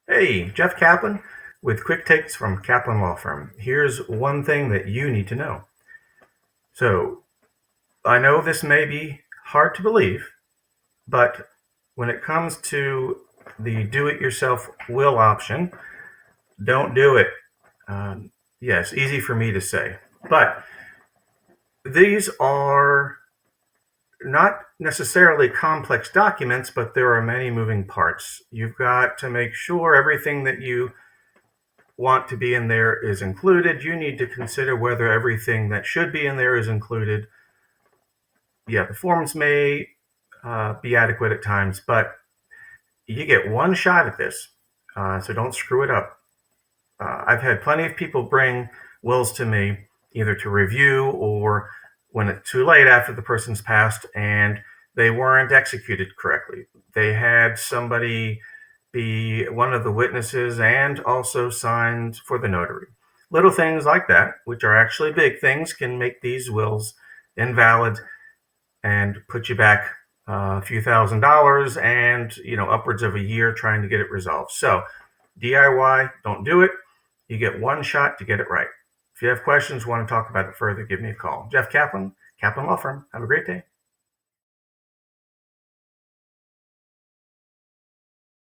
Hey, Jeff Kaplan with quick takes from Kaplan Law Firm. Here's one thing that you need to know. So, I know this may be hard to believe, but when it comes to the do it yourself will option, don't do it. Um, yes, easy for me to say. But these are not necessarily complex documents, but there are many moving parts. You've got to make sure everything that you want to be in there is included. You need to consider whether everything that should be in there is included. Yeah, the forms may be adequate at times, but you get one shot at this, so don't screw it up. I've had plenty of people bring wills to me either to review or when it's too late after the person's passed and they weren't executed correctly. They had somebody be one of the witnesses and also signed for the notary. Little things like that, which are actually big things, can make these wills invalid and put you back a few $1,000s and upwards of a year trying to get it resolved. So DIY, don't do it. You get one shot to get it right. If you have questions, want to talk about it further, give me a call. Jeff Kaplan, Kaplan Law Firm. Have a great day.